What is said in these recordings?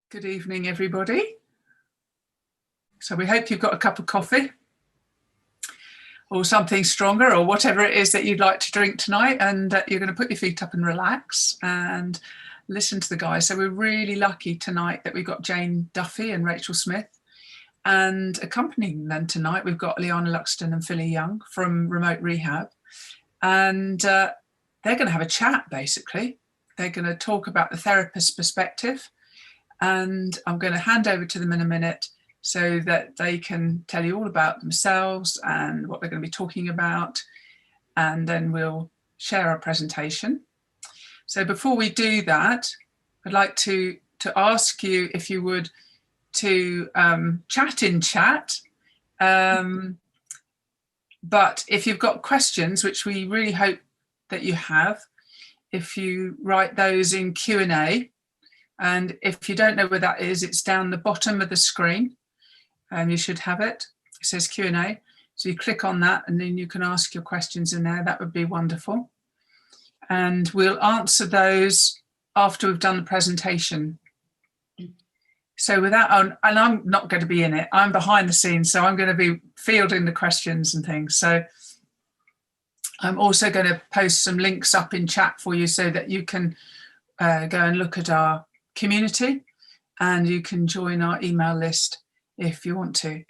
Good evening, everybody. So we hope you've got a cup of coffee or something stronger or whatever it is that you'd like to drink tonight, and you're going to put your feet up and relax and listen to the guys. So we're really lucky tonight that we've got Jane Duffy and Rachel Smith, and accompanying them tonight we've got Liana Luxton and Philly Young from Remote Rehab, and they're going to have a chat. Basically, they're going to talk about the therapist's perspective, and I'm going to hand over to them in a minute so that they can tell you all about themselves and what they're going to be talking about, and then we'll share our presentation. So before we do that, I'd like to ask you if you would to chat in chat, but if you've got questions, which we really hope that you have, if you write those in Q&A, and if you don't know where that is, it's down the bottom of the screen, and you should have it. It says Q&A. So you click on that and then you can ask your questions in there. That would be wonderful. And we'll answer those after we've done the presentation. So with that, and I'm not going to be in it, I'm behind the scenes, so I'm going to be fielding the questions and things. So I'm also going to post some links up in chat for you so that you can go and look at our community, and you can join our email list if you want to.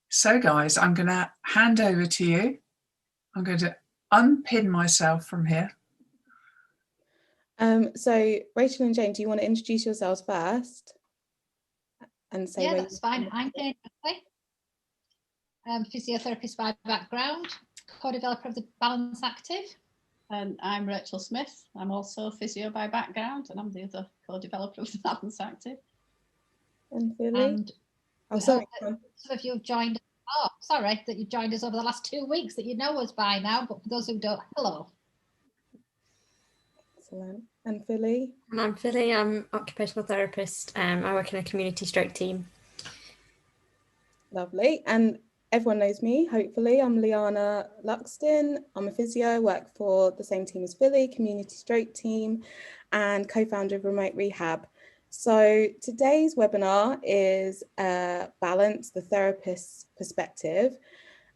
So guys, I'm going to hand over to you. I'm going to unpin myself from here. So Rachel and Jane, do you want to introduce yourselves first? And say that's fine. I'm Jane Duffy. I'm physiotherapist by background, co-developer of the Balance Active. And I'm Rachel Smith. I'm also physio by background, and I'm the other co-developer of the Balance Active. And Philly? And some of you have joined. Oh, sorry that you've joined us over the last 2 weeks, that you know us by now, but for those who don't, hello. Excellent. And Philly? And I'm Philly. I'm occupational therapist. I work in a community stroke team. Lovely. And everyone knows me, hopefully. I'm Liana Luxton. I'm a physio, work for the same team as Philly, community stroke team, and co-founder of Remote Rehab. So today's webinar is Balance, the therapist's perspective.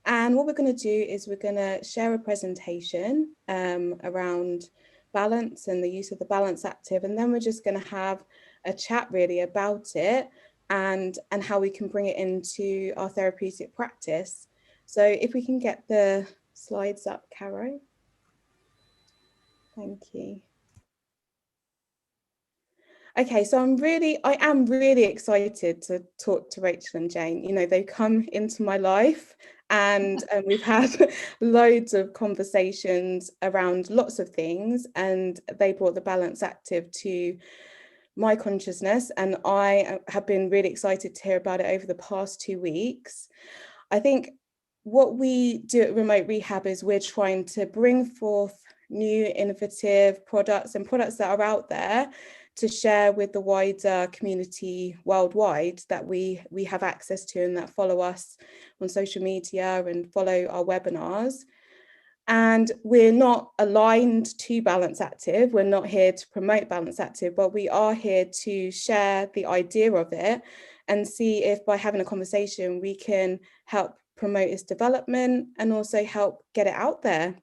And what we're going to do is we're going to share a presentation around balance and the use of the Balance Active. And then we're just going to have a chat really about it and how we can bring it into our therapeutic practice. So if we can get the slides up, Caro. Thank you. Okay, so I am really excited to talk to Rachel and Jane. You know, they come into my life, and we've had loads of conversations around lots of things, and they brought the Balance Active to my consciousness, and I have been really excited to hear about it over the past 2 weeks. I think what we do at Remote Rehab is we're trying to bring forth new innovative products and products that are out there to share with the wider community worldwide that we have access to and that follow us on social media and follow our webinars. And we're not aligned to Balance Active. We're not here to promote Balance Active, but we are here to share the idea of it and see if by having a conversation, we can help promote its development and also help get it out there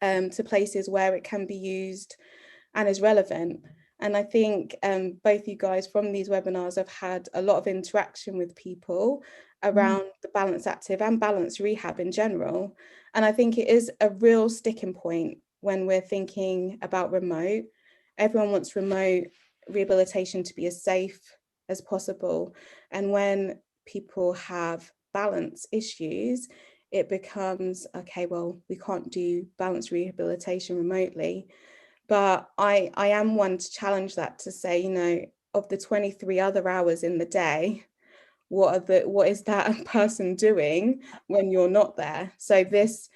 to places where it can be used and is relevant. And I think both you guys from these webinars have had a lot of interaction with people around the Balance Active and Balance Rehab in general. And I think it is a real sticking point when we're thinking about remote. Everyone wants remote rehabilitation to be as safe as possible. And when people have balance issues, it becomes, okay, well, we can't do balance rehabilitation remotely. But I am one to challenge that, to say, you know, of the 23 other hours in the day, what is that person doing when you're not there? So this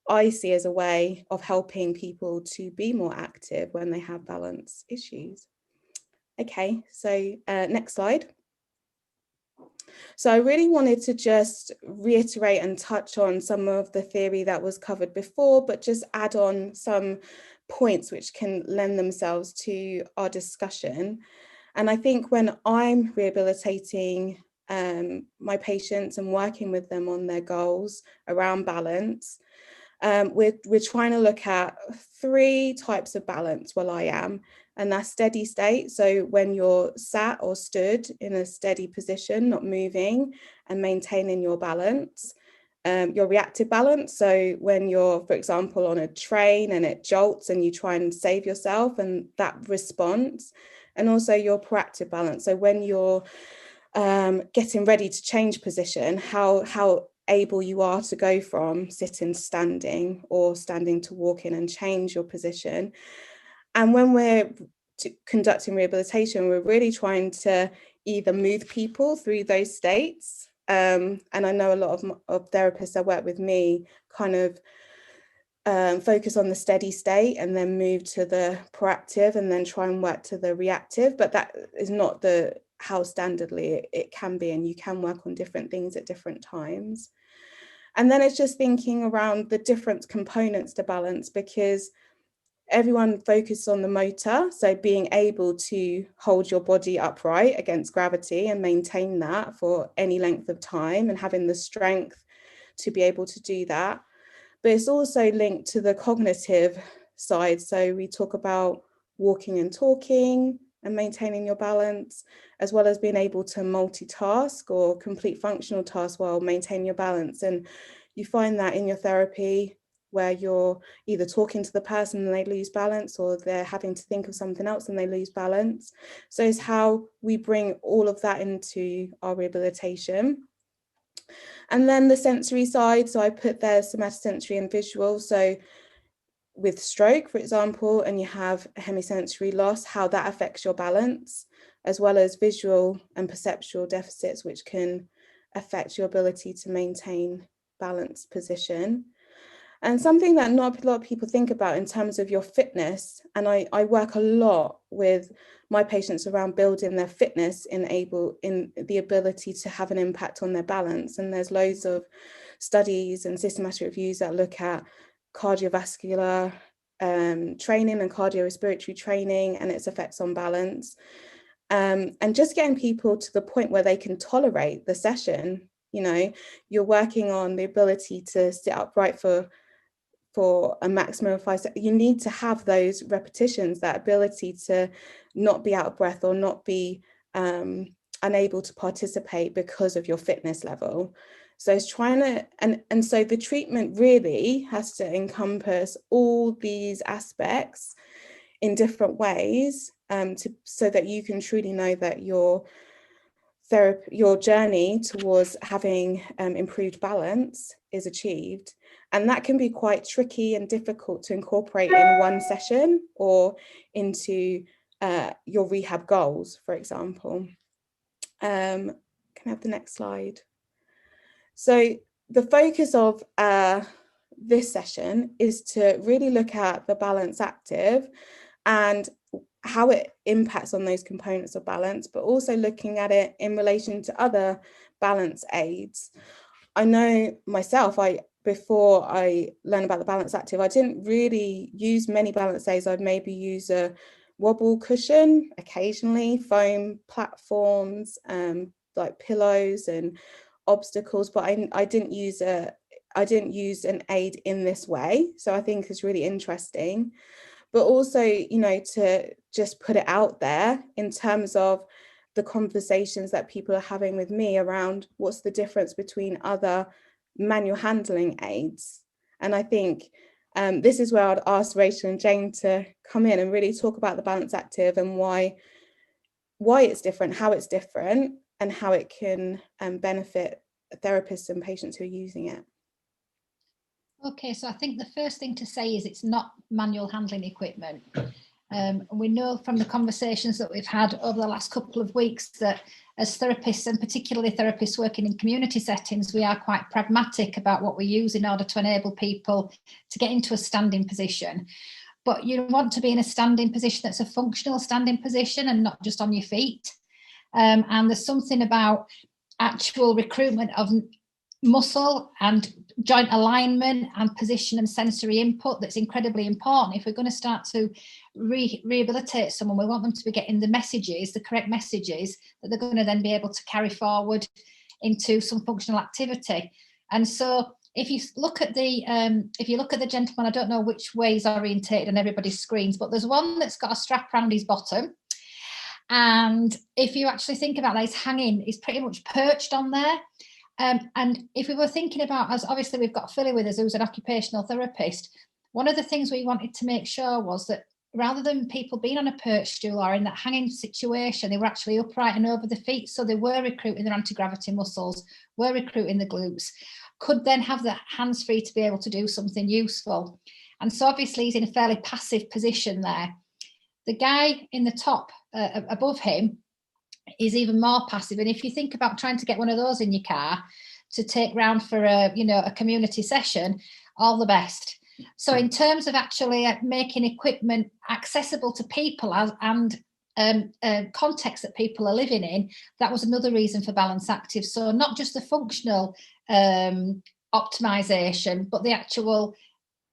I see as a way of helping people to be more active when they have balance issues. Okay, so next slide. So I really wanted to just reiterate and touch on some of the theory that was covered before, but just add on some points which can lend themselves to our discussion. And I think when I'm rehabilitating my patients and working with them on their goals around balance, we're trying to look at 3 types of balance. Well, I am, and that's steady state. So when you're sat or stood in a steady position, not moving and maintaining your balance. Your reactive balance. So when you're, for example, on a train and it jolts and you try and save yourself, and that response. And also your proactive balance. So when you're getting ready to change position, how able you are to go from sitting to standing, or standing to walking, and change your position. And when we're conducting rehabilitation, we're really trying to either move people through those states. And I know a lot of therapists that work with me kind of focus on the steady state and then move to the proactive and then try and work to the reactive, but that is not how standardly it can be, and you can work on different things at different times. And then it's just thinking around the different components to balance, because everyone focuses on the motor, so being able to hold your body upright against gravity and maintain that for any length of time, and having the strength to be able to do that. But it's also linked to the cognitive side. So we talk about walking and talking and maintaining your balance, as well as being able to multitask or complete functional tasks while maintaining your balance. And you find that in your therapy, where you're either talking to the person and they lose balance, or they're having to think of something else and they lose balance. So it's how we bring all of that into our rehabilitation. And then the sensory side, so I put there somatosensory and visual. So with stroke, for example, and you have a hemisensory loss, how that affects your balance, as well as visual and perceptual deficits, which can affect your ability to maintain balanced position. And something that not a lot of people think about in terms of your fitness, and I work a lot with my patients around building their fitness in the ability to have an impact on their balance. And there's loads of studies and systematic reviews that look at cardiovascular training and cardiorespiratory training and its effects on balance. And just getting people to the point where they can tolerate the session. You know, you're working on the ability to sit upright for a maximum of 5 seconds. You need to have those repetitions, that ability to not be out of breath or not be unable to participate because of your fitness level. So it's trying to, and so the treatment really has to encompass all these aspects in different ways, so that you can truly know that your journey towards having improved balance is achieved. And that can be quite tricky and difficult to incorporate in one session or into your rehab goals, for example. Can I have the next slide? So the focus of this session is to really look at the Balance Active and how it impacts on those components of balance, but also looking at it in relation to other balance aids. I know myself, before I learned about the Balance Active, I didn't really use many balance aids. I'd maybe use a wobble cushion occasionally, foam platforms, like pillows and obstacles, but I didn't use an aid in this way. So I think it's really interesting. But also, you know, to just put it out there in terms of the conversations that people are having with me around what's the difference between other manual handling aids. And I think this is where I'd ask Rachel and Jane to come in and really talk about the Balance Active and why it's different, how it's different, and how it can benefit therapists and patients who are using it. Okay, so I think the first thing to say is it's not manual handling equipment. We know from the conversations that we've had over the last couple of weeks that as therapists, and particularly therapists working in community settings, we are quite pragmatic about what we use in order to enable people to get into a standing position. But you want to be in a standing position that's a functional standing position and not just on your feet. And there's something about actual recruitment of muscle and joint alignment and position and sensory input that's incredibly important. If we're going to start to rehabilitate someone, we want them to be getting the messages, the correct messages, that they're going to then be able to carry forward into some functional activity. And so if you look at the gentleman, I don't know which way he's orientated on everybody's screens, but there's one that's got a strap around his bottom. And if you actually think about that, he's hanging, he's pretty much perched on there. And if we were thinking about, as obviously we've got Philly with us, who's an occupational therapist, one of the things we wanted to make sure was that rather than people being on a perch stool or in that hanging situation, they were actually upright and over the feet. So they were recruiting their anti-gravity muscles, were recruiting the glutes, could then have the hands free to be able to do something useful. And so obviously he's in a fairly passive position there. The guy in the top above him is even more passive. And if you think about trying to get one of those in your car to take round for a community session, all the best. So in terms of actually making equipment accessible to people and context that people are living in, that was another reason for Balance Active. So not just the functional optimization, but the actual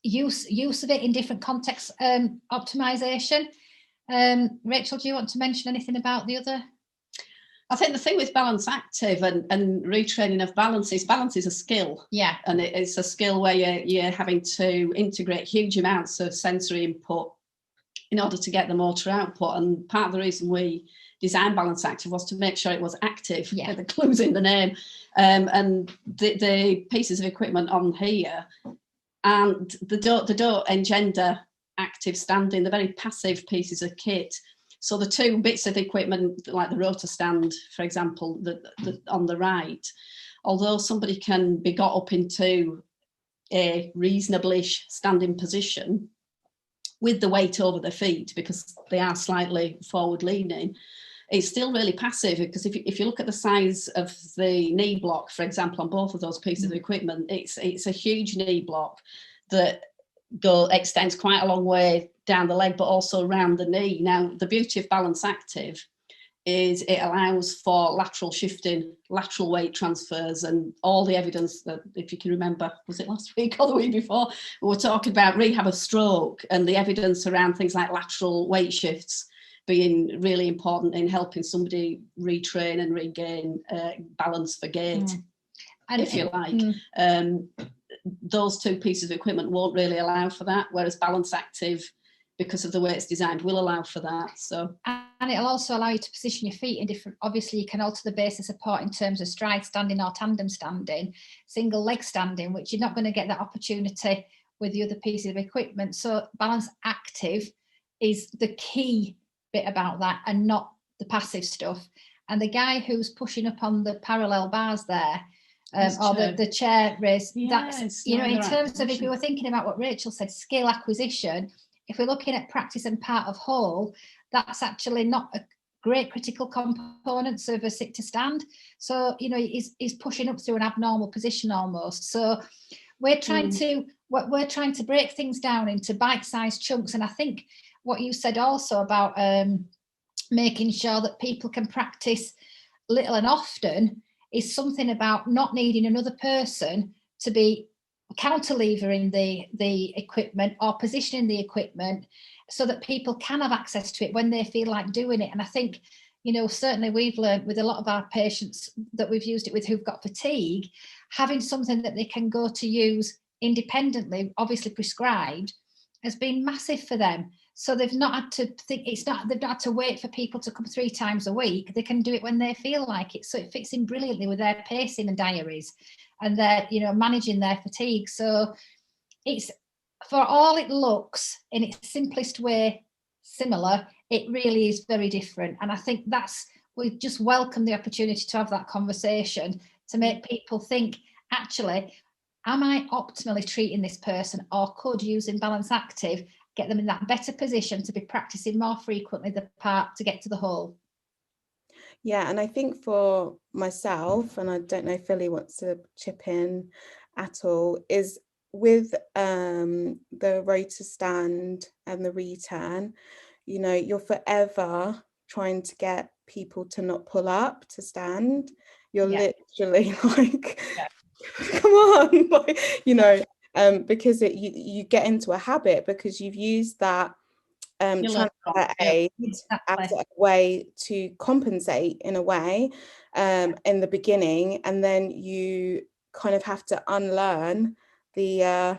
use of it in different contexts optimization. Rachel, do you want to mention anything about the other? I think the thing with Balance Active and retraining of balance is a skill. Yeah. And it's a skill where you're having to integrate huge amounts of sensory input in order to get the motor output. And part of the reason we designed Balance Active was to make sure it was active. Yeah. The clue's in the name. And the pieces of equipment on here, and they don't engender active standing. They're very passive pieces of kit. So the two bits of equipment, like the rotor stand, for example, on the right, although somebody can be got up into a reasonably-ish standing position with the weight over their feet, because they are slightly forward leaning, it's still really passive, because if you look at the size of the knee block, for example, on both of those pieces of equipment, it's a huge knee block that extends quite a long way down the leg, but also around the knee. Now, the beauty of Balance Active is it allows for lateral shifting, lateral weight transfers, and all the evidence that, if you can remember, was it last week or the week before, we were talking about rehab of stroke and the evidence around things like lateral weight shifts being really important in helping somebody retrain and regain balance for gait, if you like. Those two pieces of equipment won't really allow for that, whereas Balance Active, because of the way it's designed, will allow for that. So, and it'll also allow you to position your feet in different, obviously you can alter the base of support in terms of stride standing or tandem standing, single leg standing, which you're not going to get that opportunity with the other pieces of equipment. So Balance Active is the key bit about that, and not the passive stuff. And the guy who's pushing up on the parallel bars there, or the chair raise, that's, in terms of, if we were thinking about what Rachel said, skill acquisition, if we're looking at practice and part of whole, that's actually not a great critical component of a sit to stand. So, he's pushing up through an abnormal position almost. So we're trying to break things down into bite-sized chunks. And I think what you said also about making sure that people can practice little and often is something about not needing another person to be counterlevering the equipment or positioning the equipment so that people can have access to it when they feel like doing it. And I think, certainly we've learned with a lot of our patients that we've used it with who've got fatigue, having something that they can go to use independently, obviously prescribed, has been massive for them. So they've not had to think, they've not had to wait for people to come 3 times a week. They can do it when they feel like it. So it fits in brilliantly with their pacing and diaries and their, managing their fatigue. So it's, for all it looks in its simplest way similar, it really is very different. And I think we just welcome the opportunity to have that conversation to make people think, actually, am I optimally treating this person, or could using Balance Active get them in that better position to be practicing more frequently the part to get to the whole? Yeah, and I think for myself, and I don't know if Philly wants to chip in at all, is with the rotor stand and the return, you're forever trying to get people to not pull up to stand. You're literally like come on, like, you know, because you get into a habit because you've used that You learn from transfer it. aid Exactly. as a way to compensate in a way in the beginning, and then you kind of have to unlearn the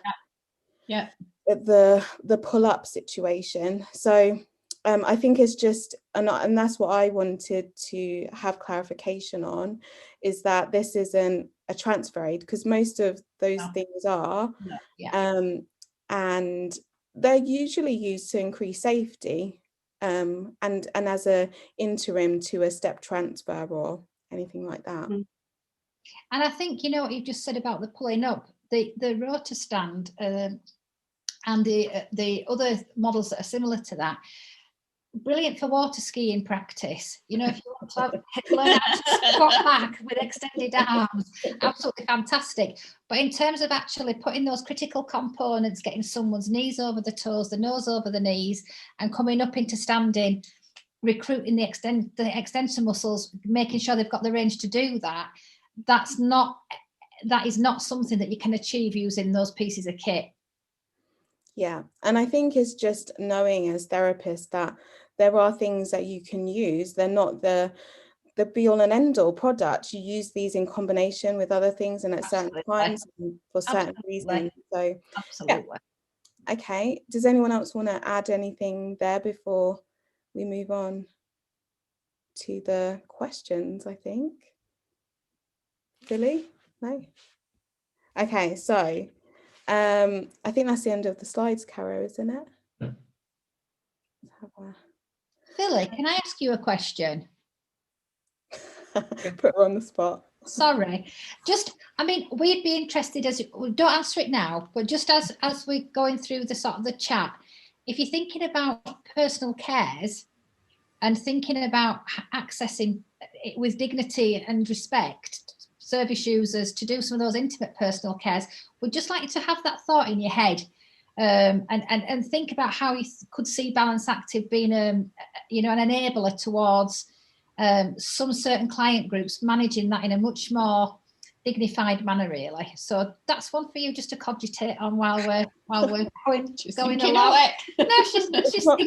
Yeah. the pull-up situation. So I think it's just, and that's what I wanted to have clarification on, is that this isn't a transfer aid, because most of those No. things are, No. Yeah. and they're usually used to increase safety, and as a interim to a step transfer or anything like that. Mm. And I think, you know, what you've just said about the pulling up, the rotor stand and the other models that are similar to that, brilliant for water skiing practice. You know, if you want to learn how to squat back with extended arms, absolutely fantastic. But in terms of actually putting those critical components, getting someone's knees over the toes, the nose over the knees, and coming up into standing, recruiting the extensor muscles, making sure they've got the range to do that, that is not something that you can achieve using those pieces of kit. Yeah, and I think it's just knowing as therapists that there are things that you can use. They're not the be all and end all product. You use these in combination with other things and at certain times and for certain reasons. So Absolutely. yeah. Okay, does anyone else want to add anything there before we move on to the questions? I think Billy? No? Okay, so I think that's the end of the slides, Caro, isn't it? Let's have Philly, can I ask you a question? put her on the spot. Sorry, just, I mean, we'd be interested, as don't answer it now, but just as we're going through the sort of the chat, if you're thinking about personal cares and thinking about accessing it with dignity and respect, service users to do some of those intimate personal cares, we'd just like you to have that thought in your head, and think about how you could see Balance Active being you know, an enabler towards some certain client groups managing that in a much more dignified manner, really. So that's one for you just to cogitate on while we're going along. No, she's It's not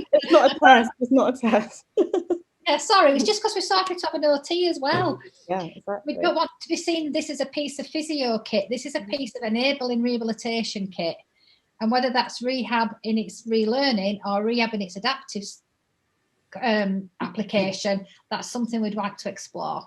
a test. It's not a test. Yeah, sorry, it's just because we started to have an OT as well. Yeah, exactly. We don't want to be seen this as a piece of physio kit. This is a piece of enabling rehabilitation kit. And whether that's rehab in its relearning or rehab in its adaptive application, that's something we'd like to explore.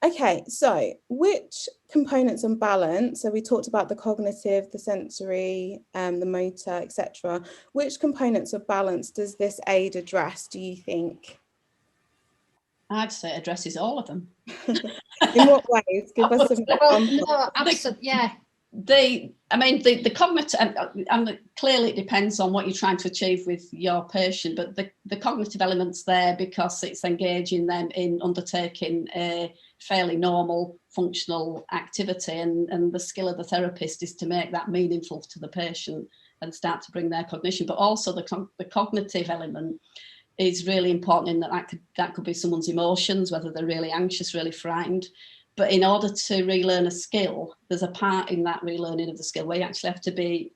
Okay, so which components on balance, so we talked about the cognitive, the sensory, the motor, etc. Which components of balance does this aid address, do you think? I'd say it addresses all of them. In what ways? Give us some examples. No, absolutely, yeah. The cognitive, and clearly it depends on what you're trying to achieve with your patient, but the cognitive element's there because it's engaging them in undertaking a fairly normal functional activity, and the skill of the therapist is to make that meaningful to the patient and start to bring their cognition. But also the cognitive element is really important in that could be someone's emotions, whether they're really anxious, really frightened. But in order to relearn a skill, there's a part in that relearning of the skill where you actually have to be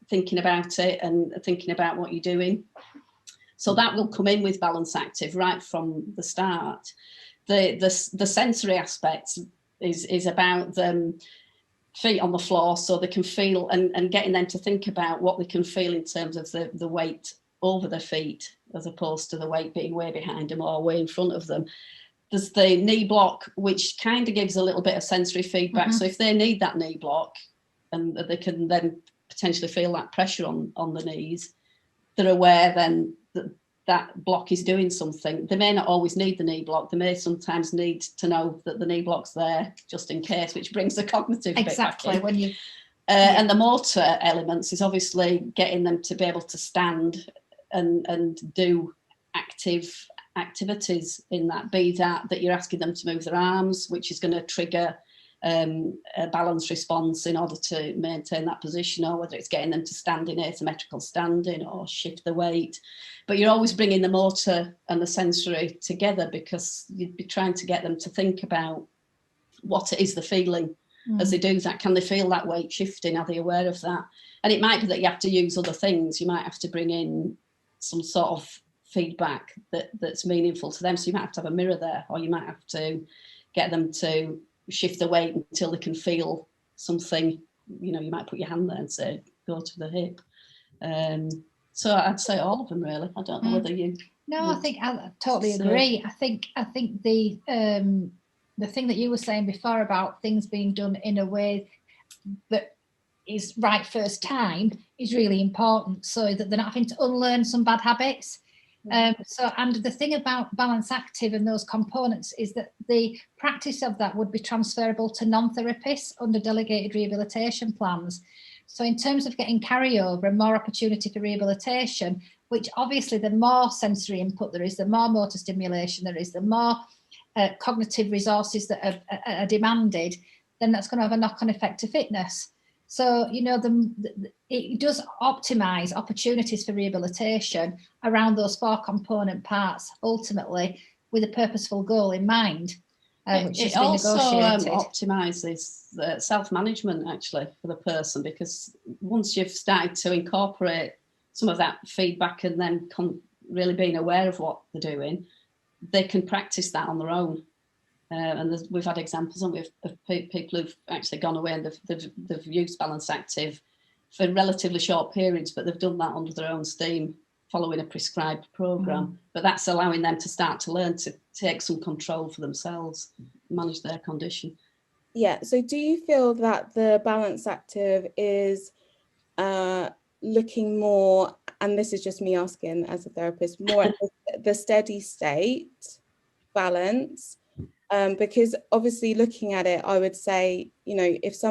thinking about it and thinking about what you're doing. So that will come in with Balance Active right from the start. The sensory aspects is about them feet on the floor so they can feel, and getting them to think about what they can feel in terms of the weight over their feet as opposed to the weight being way behind them or way in front of them. There's the knee block, which kind of gives a little bit of sensory feedback. Mm-hmm. So if they need that knee block and they can then potentially feel that pressure on the knees, they're aware then that block is doing something. They may not always need the knee block. They may sometimes need to know that the knee block's there just in case, which brings the cognitive bit back in. When you and the motor elements is obviously getting them to be able to stand and do activities in that, be that you're asking them to move their arms, which is going to trigger a balance response in order to maintain that position, or whether it's getting them to stand in asymmetrical standing or shift the weight. But you're always bringing the motor and the sensory together because you'd be trying to get them to think about what it is they're feeling as they do that? Can they feel that weight shifting? Are they aware of that? And it might be that you have to use other things. You might have to bring in some sort of feedback that's meaningful to them. So you might have to have a mirror there, or you might have to get them to shift the weight until they can feel something. You know, you might put your hand there and say, go to the hip. So I'd say all of them, really. I don't know whether you... No, I think I totally agree. I think the thing that you were saying before about things being done in a way that is right first time is really important, so that they're not having to unlearn some bad habits. And the thing about Balance Active and those components is that the practice of that would be transferable to non-therapists under delegated rehabilitation plans. So in terms of getting carryover and more opportunity for rehabilitation, which obviously the more sensory input there is, the more motor stimulation there is, the more cognitive resources that are demanded, then that's going to have a knock-on effect to fitness. So, you know, it does optimise opportunities for rehabilitation around those 4 component parts, ultimately with a purposeful goal in mind, which has been negotiated. It also optimises self-management, actually, for the person, because once you've started to incorporate some of that feedback and then really being aware of what they're doing, they can practice that on their own. And we've had examples of people who've actually gone away and they've used Balance Active for relatively short periods, but they've done that under their own steam, following a prescribed programme. But that's allowing them to start to learn to take some control for themselves, manage their condition. Yeah, so do you feel that the Balance Active is looking more, and this is just me asking as a therapist, more at the steady state balance? Because obviously looking at it, I would say, you know, if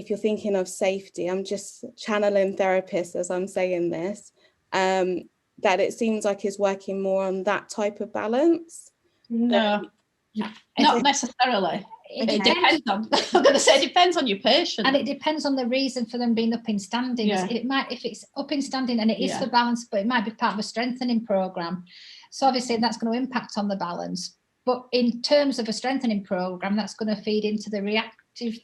you're thinking of safety, I'm just channeling therapists as I'm saying this, that it seems like is working more on that type of balance. No, not necessarily. It depends on, I'm going to say, it depends on your patient. And it depends on the reason for them being up in standing. Yeah. It might, if it's up in standing and it is for balance, but it might be part of a strengthening programme. So obviously that's going to impact on the balance. But in terms of a strengthening programme, that's going to feed into the reactive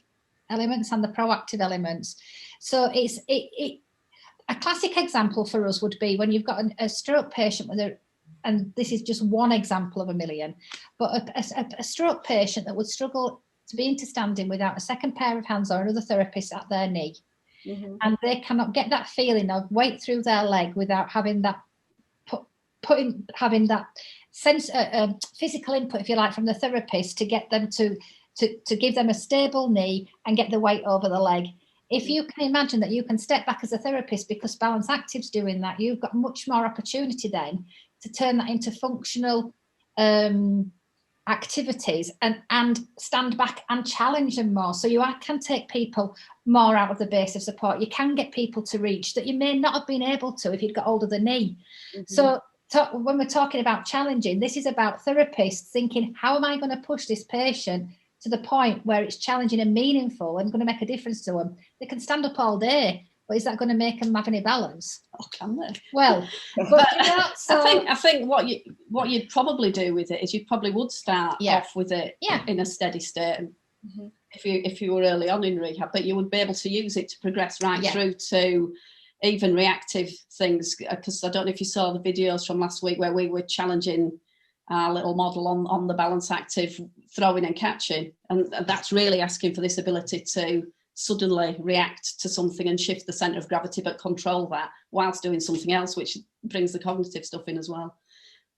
elements and the proactive elements. So it's a classic example for us would be when you've got a stroke patient with and this is just one example of a million, but a stroke patient that would struggle to be into standing without a second pair of hands or another therapist at their knee. Mm-hmm. And they cannot get that feeling of weight through their leg without having that having that sense physical input, if you like, from the therapist to get them to give them a stable knee and get the weight over the leg. If you can imagine that you can step back as a therapist because Balance Active's doing that, you've got much more opportunity then to turn that into functional activities and stand back and challenge them more. So you can take people more out of the base of support. You can get people to reach that you may not have been able to if you'd got hold of the knee. Mm-hmm. So when we're talking about challenging, this is about therapists thinking, how am I going to push this patient to the point where it's challenging and meaningful and going to make a difference to them? They can stand up all day, but is that going to make them have any balance? Oh, can they? Well, but you know, so I think what you'd probably do with it is you probably would start off with it in a steady state, and if you were early on in rehab, but you would be able to use it to progress through to even reactive things. Because I don't know if you saw the videos from last week where we were challenging our little model on the Balance Active throwing and catching, and that's really asking for this ability to suddenly react to something and shift the centre of gravity, but control that whilst doing something else, which brings the cognitive stuff in as well.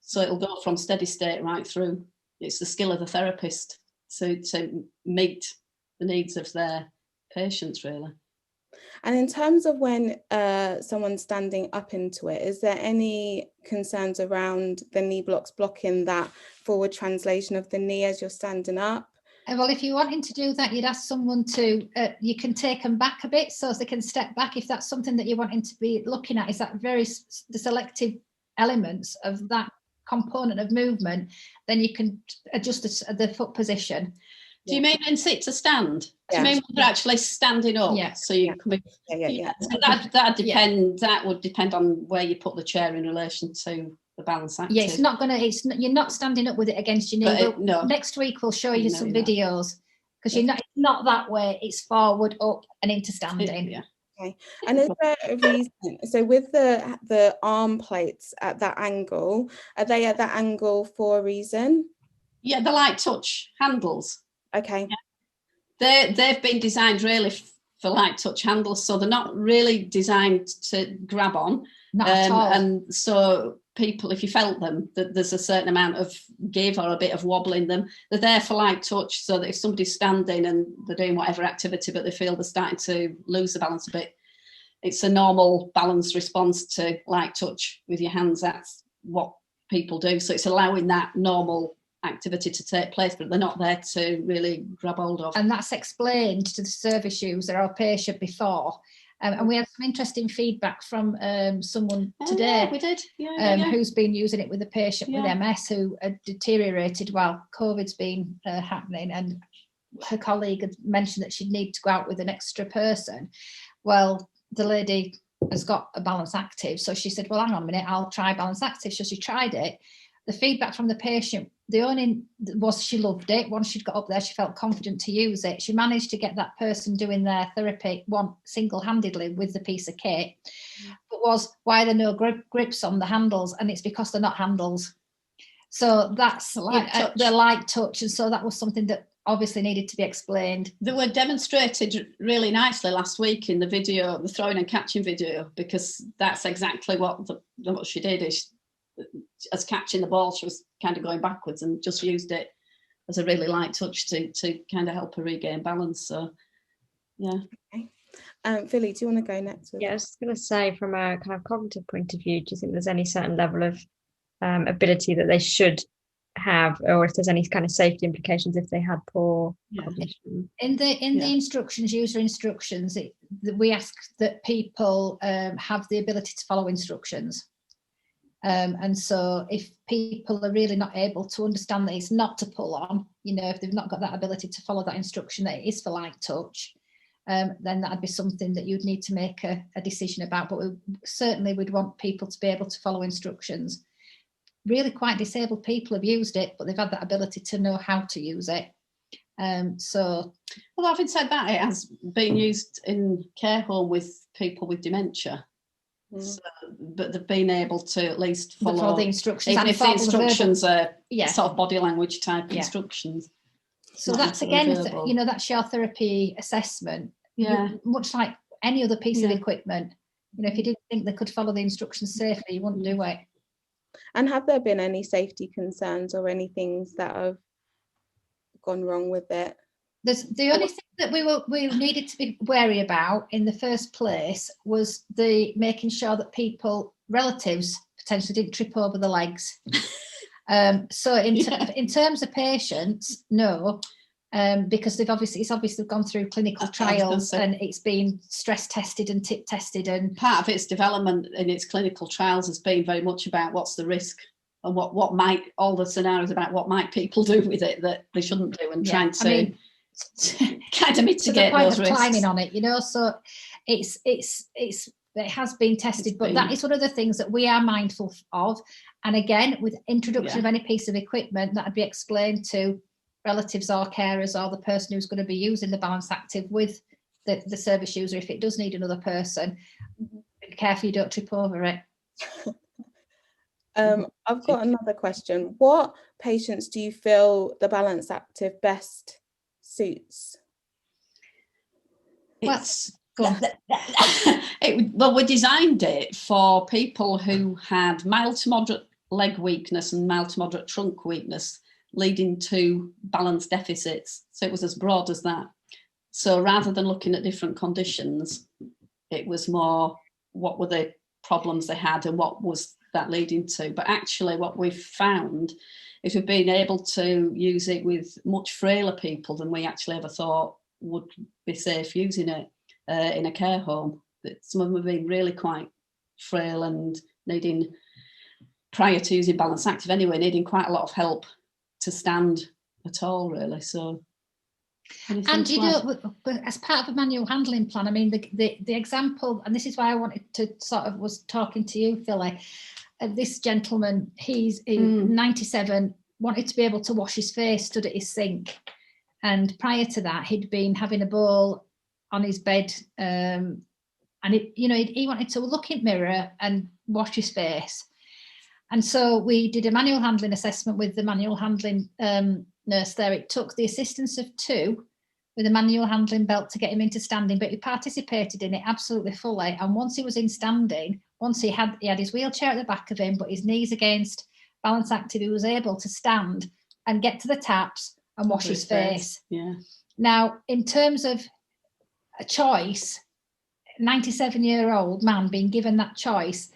So it'll go from steady state right through. It's the skill of the therapist to meet the needs of their patients, really. And in terms of when someone's standing up into it, is there any concerns around the knee blocks blocking that forward translation of the knee as you're standing up? Well, if you're wanting to do that, you'd ask someone to, you can take them back a bit so as they can step back. If that's something that you're wanting to be looking at, is that the selective elements of that component of movement, then you can adjust the foot position. Do you mean in sit to stand? Do you mean when they're actually standing up? Yeah. So you come in. So that depend. That would depend on where you put the chair in relation to the Balance Active. Yeah, it's not going to. You're not standing up with it against your knee. No. Next week we'll show you some videos because you're not, it's not that way, it's forward, up and into standing. Yeah. Okay. And is there a reason? So with the arm plates at that angle, are they at that angle for a reason? Yeah, the light touch handles. Okay. They've been designed really for light touch handles, so they're not really designed to grab on. Not at all. And so people, if you felt them, that there's a certain amount of give or a bit of wobble in them. They're there for light touch, so that if somebody's standing and they're doing whatever activity, but they feel they're starting to lose the balance a bit, it's a normal balance response to light touch with your hands. That's what people do. So it's allowing that normal activity to take place, but they're not there to really grab hold of. And that's explained to the service user or patient before. And we had some interesting feedback from someone today. Yeah, we did. Yeah. Who's been using it with a patient with MS who had deteriorated while COVID's been happening, and her colleague had mentioned that she'd need to go out with an extra person. Well, the lady has got a Balance Active, so she said, well, hang on a minute, I'll try Balance Active. So she tried it. The feedback from the patient, the only was she loved it. Once she'd got up there, she felt confident to use it. She managed to get that person doing their therapy single-handedly with the piece of kit. But was, why are there no grips on the handles? And it's because they're not handles. So that's the light touch. And so that was something that obviously needed to be explained. They were demonstrated really nicely last week in the video, the throwing and catching video, because that's exactly what she did. Is as catching the ball, she was kind of going backwards and just used it as a really light touch to kind of help her regain balance. So, yeah. Okay. Philly, do you want to go next? Yeah, I was going to say, from a kind of cognitive point of view, do you think there's any certain level of ability that they should have, or if there's any kind of safety implications if they had poor cognition? In the instructions, user instructions, we ask that people have the ability to follow instructions. And so if people are really not able to understand that it's not to pull on, if they've not got that ability to follow that instruction, that it is for light touch, then that'd be something that you'd need to make a decision about. But certainly we'd want people to be able to follow instructions. Really quite disabled people have used it, but they've had that ability to know how to use it. Well, having said that, it has been used in care home with people with dementia. So, but they've been able to at least follow the instructions, even if the instructions are sort of body language type instructions. So that's again, that's your therapy assessment. Yeah, much like any other piece of equipment. If you didn't think they could follow the instructions safely, you wouldn't do it. And have there been any safety concerns or any things that have gone wrong with it? The only thing that we needed to be wary about in the first place was the making sure that relatives potentially didn't trip over the legs. So in terms of patients, no, because it's obviously gone through clinical trials and it's been stress tested and tip tested, and part of its development in its clinical trials has been very much about what's the risk and what might, all the scenarios about what might people do with it that they shouldn't do, and trying to kind of mitigate those risks. Climbing on it, so it has been tested, but that is one of the things that we are mindful of. And again, with introduction of any piece of equipment, that would be explained to relatives or carers or the person who's going to be using the Balance Active with the service user. If it does need another person, be careful you don't trip over it. I've got another question. What patients do you feel the Balance Active best suits? Well, we designed it for people who had mild to moderate leg weakness and mild to moderate trunk weakness leading to balance deficits. So it was as broad as that. So rather than looking at different conditions, it was more what were the problems they had and what was that leading to. But actually what we've found is we've been able to use it with much frailer people than we actually ever thought would be safe using it in a care home. Some of them have been really quite frail and needing, prior to using Balance Active anyway, needing quite a lot of help to stand at all, really. So, and as part of a manual handling plan, I mean, the example, and this is why I wanted to was talking to you, Philly. This gentleman, he's 97, wanted to be able to wash his face, stood at his sink. And prior to that, he'd been having a ball on his bed, and he wanted to look in the mirror and wash his face. And so we did a manual handling assessment with the manual handling nurse there. It took the assistance of 2 with a manual handling belt to get him into standing, but he participated in it absolutely fully. And once he was in standing, once he had his wheelchair at the back of him, but his knees against Balance Active, he was able to stand and get to the taps and wash his face. Yeah. Now, in terms of a choice, 97-year-old man being given that choice,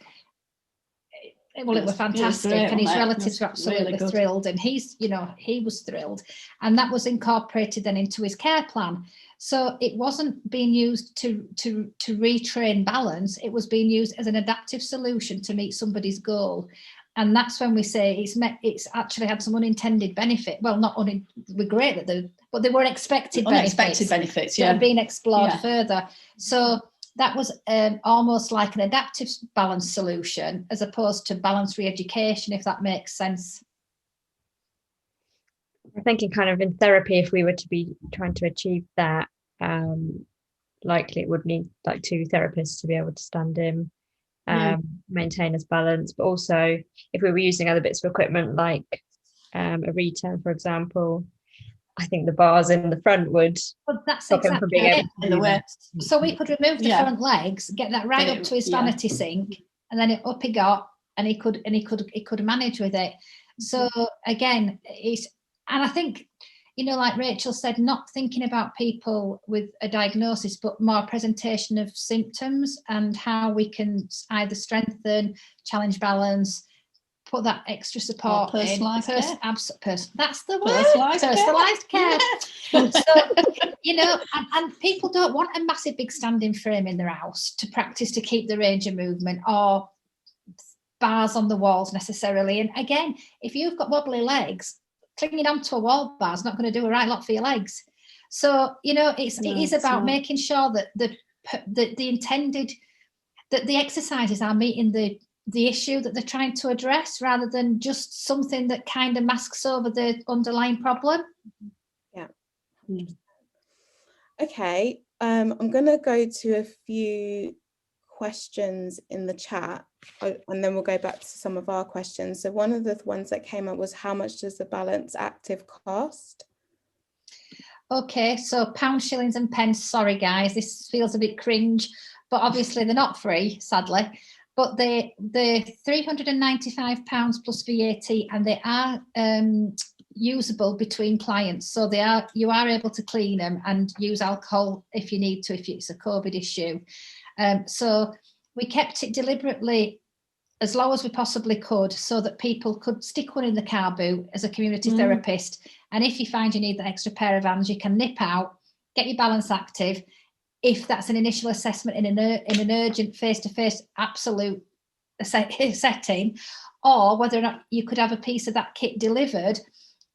it was fantastic, and his relatives were absolutely really thrilled, and he was thrilled, and that was incorporated then into his care plan. So it wasn't being used to retrain balance; it was being used as an adaptive solution to meet somebody's goal. And that's when we say it's actually had some unintended benefit. Well, we're great that but they were unexpected benefits, yeah, that have been explored further. So that was almost like an adaptive balance solution as opposed to balance re-education, if that makes sense. I'm thinking kind of in therapy, if we were to be trying to achieve that, likely it would need like 2 therapists to be able to stand him, maintain his balance. But also if we were using other bits of equipment like a return, for example, I think the bars in the front would stop him from being able in the way. So we could remove the front legs, get that right up to his vanity sink, and then up he got, and he could manage with it. So again, and I think, like Rachel said, not thinking about people with a diagnosis, but more presentation of symptoms and how we can either strengthen, challenge balance, put that extra support in. Personalised care. That's the word. Personalised care. So, and people don't want a massive big standing frame in their house to practice to keep the range of movement, or bars on the walls necessarily. And again, if you've got wobbly legs, clinging onto a wall bar is not going to do a right lot for your legs. So, it is about making sure that the intended, that the exercises are meeting the issue that they're trying to address, rather than just something that kind of masks over the underlying problem. Yeah. Okay, I'm going to go to a few questions in the chat, and then we'll go back to some of our questions. So one of the ones that came up was, how much does the Balance Active cost? Okay, so pounds, shillings and pence. Sorry guys, this feels a bit cringe, but obviously they're not free, sadly. But they're £395 plus VAT, and they are usable between clients. So you are able to clean them and use alcohol if you need to, if it's a COVID issue. So we kept it deliberately as low as we possibly could, so that people could stick one in the car boot as a community therapist. And if you find you need that extra pair of hands, you can nip out, get your Balance Active. If that's an initial assessment in an urgent face-to-face absolute setting, or whether or not you could have a piece of that kit delivered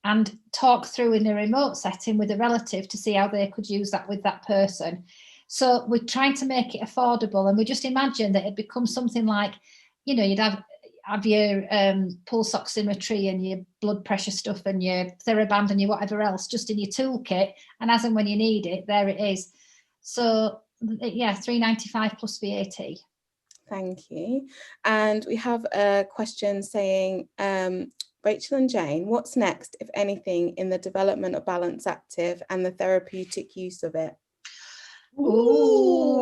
and talk through in a remote setting with a relative to see how they could use that with that person. So we're trying to make it affordable, and we just imagine that it becomes something like, you'd have your pulse oximetry and your blood pressure stuff and your TheraBand and your whatever else just in your toolkit, and as and when you need it, there it is. So yeah, £395 plus VAT. Thank you. And we have a question saying, Rachel and Jane, what's next, if anything, in the development of Balance Active and the therapeutic use of it? Ooh.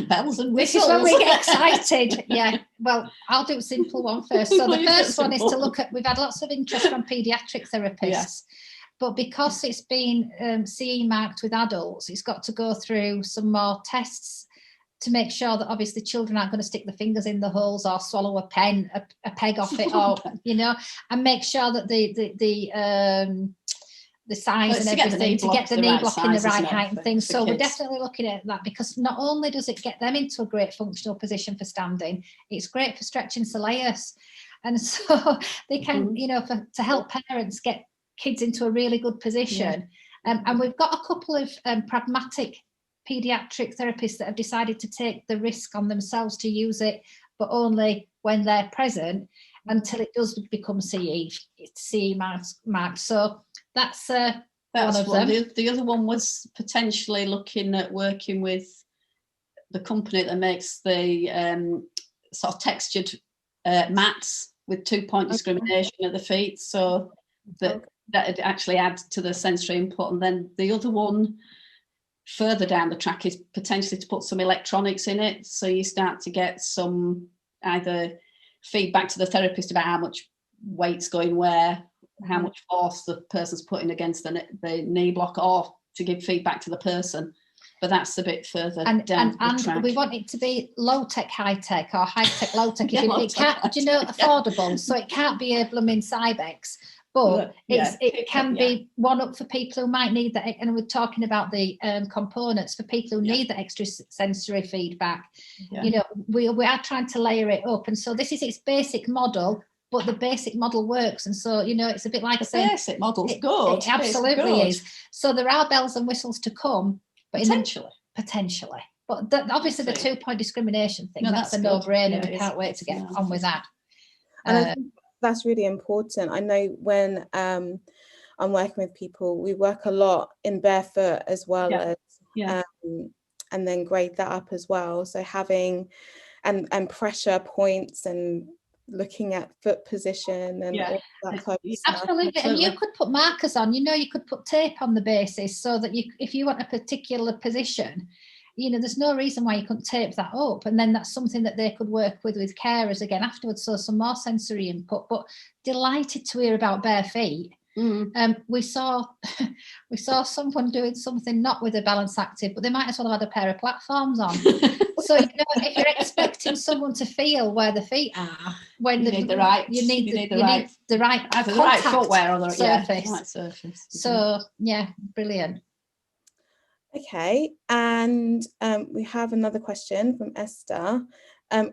Bells and This whistles. is when we get excited. Yeah, well, I'll do a simple one first. So the first one is to look at, we've had lots of interest from paediatric therapists, but because it's been CE marked with adults, it's got to go through some more tests to make sure that obviously children aren't going to stick their fingers in the holes or swallow a pen, a peg off it, or and make sure that the size and everything to get the knee block in the right height and things. So we're definitely looking at that, because not only does it get them into a great functional position for standing, it's great for stretching soleus, and so they can to help parents get kids into a really good position. And we've got a couple of pragmatic paediatric therapists that have decided to take the risk on themselves to use it, but only when they're present, until it does become CE marked. So that's That's One of one. them. The other one was potentially looking at working with the company that makes the sort of textured mats with 2-point discrimination at the feet, so that it actually adds to the sensory input. And then the other one further down the track is potentially to put some electronics in it, so you start to get some either feedback to the therapist about how much weight's going where, how much force the person's putting against the knee block, or to give feedback to the person. But that's a bit further down the track. And we want it to be low tech, high tech, or high tech, low tech. Yeah, It can't, do you know, affordable. So it can't be a blooming Cybex, but it can be one up for people who might need that. And we're talking about the components for people who need the extra sensory feedback. Yeah. You know, we are trying to layer it up, and so this is its basic model. But the basic model works, and so, you know, it's a bit like the basic model's good. It absolutely is. So there are bells and whistles to come, but potentially. But obviously the 2-point discrimination thing, that's a no-brainer. We can't wait to get on with that. And I think that's really important. I know when I'm working with people, we work a lot in barefoot as well as and then grade that up as well. So having and pressure points and looking at foot position and all that type of stuff. Absolutely. And you could put markers on, you know, you could put tape on the basis so that if you want a particular position, you know, there's no reason why you couldn't tape that up. And then that's something that they could work with carers again afterwards. So some more sensory input, but delighted to hear about bare feet. We saw someone doing something not with a balance active, but they might as well have had a pair of platforms on. So, you know, if you're expecting someone to feel where the feet are, when you need the right either the right footwear or the surface. Right surface. So brilliant. Okay, and we have another question from Esther.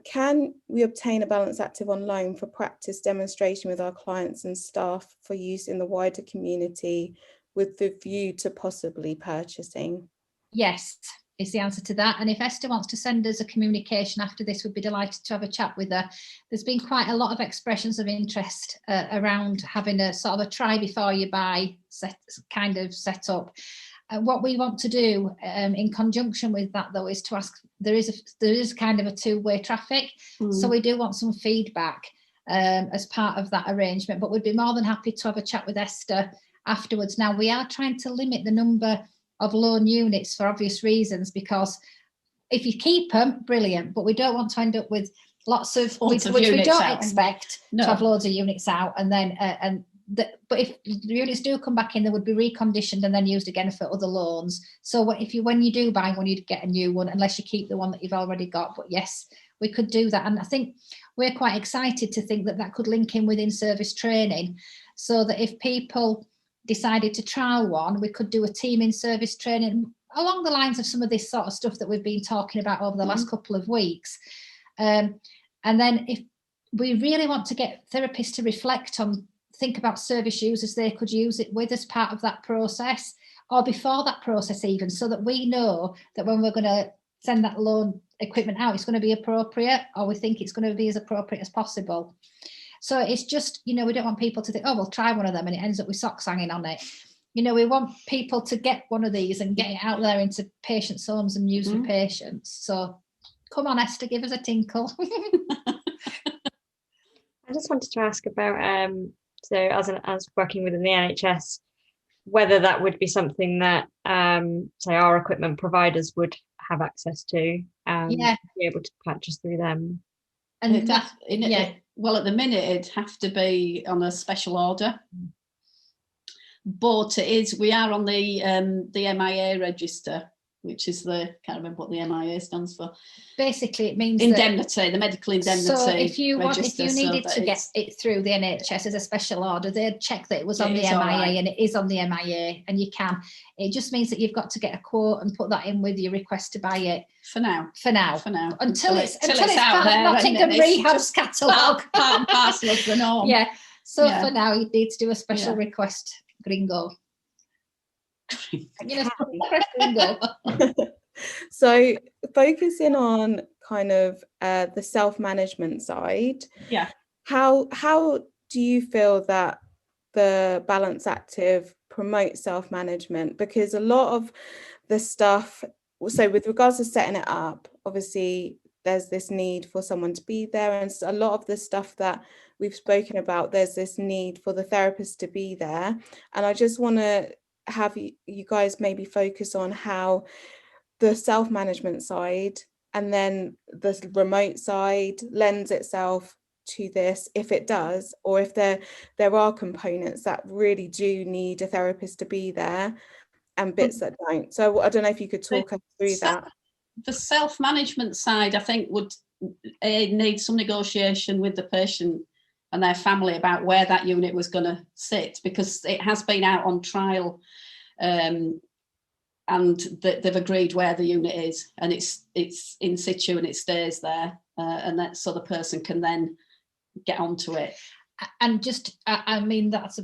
Can we obtain a balance active on loan for practice demonstration with our clients and staff for use in the wider community with the view to possibly purchasing? Yes, is the answer to that. And if Esther wants to send us a communication after this, we'd be delighted to have a chat with her. There's been quite a lot of expressions of interest around having a sort of a try before you buy set up. What we want to do in conjunction with that, though, is to ask, there is kind of a two-way traffic. So we do want some feedback as part of that arrangement, but we'd be more than happy to have a chat with Esther afterwards. Now, we are trying to limit the number of loan units for obvious reasons, because if you keep them, brilliant, but we don't want to end up with lots of which we don't expect to have loads of units out, and then but if the units do come back in, they would be reconditioned and then used again for other loans. So when you do buy one, you'd get a new one, unless you keep the one that you've already got. But yes, we could do that. And I think we're quite excited to think that could link in with in-service training, so that if people decided to trial one, we could do a team in-service training along the lines of some of this sort of stuff that we've been talking about over the last couple of weeks. And then if we really want to get therapists to reflect on, think about service users they could use it with as part of that process, or before that process even, so that we know that when we're going to send that loan equipment out, it's going to be appropriate, or we think it's going to be as appropriate as possible. So it's just, you know, we don't want people to think, oh, we'll try one of them and it ends up with socks hanging on it. You know, we want people to get one of these and get it out there into patients' homes and use for patients. So come on, Esther, give us a tinkle. I just wanted to ask about so as working within the NHS, whether that would be something that say our equipment providers would have access to, be able to purchase through them. And well, at the minute it'd have to be on a special order, but we are on the MIA register, which is can't remember what the MIA stands for. Basically, it means indemnity, the medical indemnity. So if you needed to get it's it through the NHS as a special order, they'd check that it was on the MIA, and it is on the MIA, and you can. It just means that you've got to get a quote and put that in with your request to buy it. For now. Until it's out there. Nottingham Rehab's catalogue. Part and parcel of the norm. Yeah. So for now, you need to do a special request, Gringo. Gringo. So focusing on kind of the self-management side, how do you feel that the Balance Active promote self-management, because a lot of the stuff, so with regards to setting it up, obviously there's this need for someone to be there, and a lot of the stuff that we've spoken about, there's this need for the therapist to be there. And I just want to have you guys maybe focus on how the self-management side and then the remote side lends itself to this, if it does, or if there are components that really do need a therapist to be there and bits that don't. So I don't know if you could talk us through that. The self-management side, I think, would need some negotiation with the patient and their family about where that unit was going to sit, because it has been out on trial, and they've agreed where the unit is, and it's in situ and it stays there, and that so the person can then get onto it. And just, I mean, that's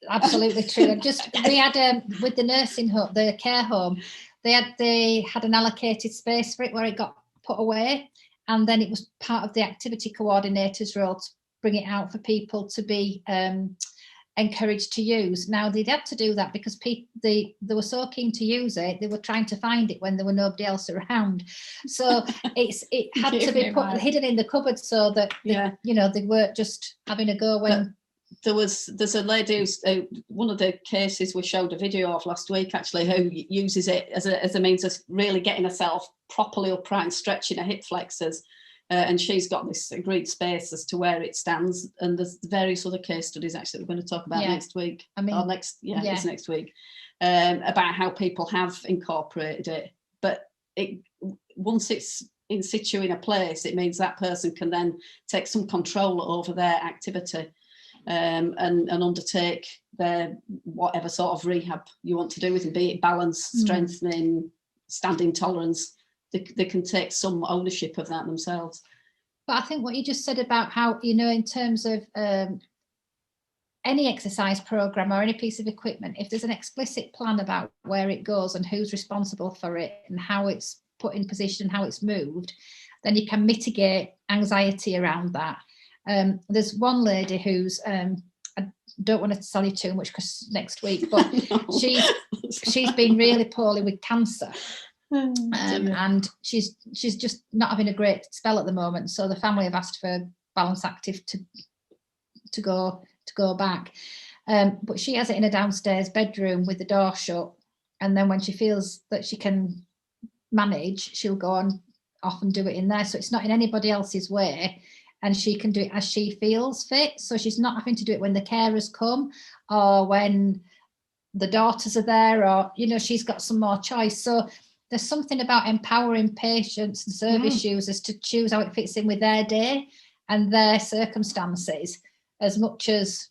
absolutely true. And just, we had with the nursing home, the care home, they had an allocated space for it where it got put away, and then it was part of the activity coordinator's role to bring it out for people to be encouraged to use. Now they'd had to do that because they were so keen to use it, they were trying to find it when there were nobody else around. So it had to be hidden in the cupboard so that they weren't just having a go when. There's a lady who's one of the cases we showed a video of last week actually, who uses it as a means of really getting herself properly upright and stretching her hip flexors. And she's got this agreed space as to where it stands, and there's various other case studies actually we're going to talk about next week. It's next week, about how people have incorporated it. But once it's in situ in a place, it means that person can then take some control over their activity, and undertake their whatever sort of rehab you want to do with them, be it balance, strengthening, standing tolerance. They can take some ownership of that themselves. But I think what you just said about how, in terms of any exercise program or any piece of equipment, if there's an explicit plan about where it goes and who's responsible for it and how it's put in position, how it's moved, then you can mitigate anxiety around that. There's one lady who's, I don't want to tell you too much because next week, but she's been really poorly with cancer. And she's just not having a great spell at the moment, so the family have asked for Balance Active to go back, but she has it in a downstairs bedroom with the door shut, and then when she feels that she can manage, she'll go on off and do it in there, so it's not in anybody else's way, and she can do it as she feels fit, so she's not having to do it when the carers come or when the daughters are there, or she's got some more choice. So there's something about empowering patients and service users to choose how it fits in with their day and their circumstances, as much as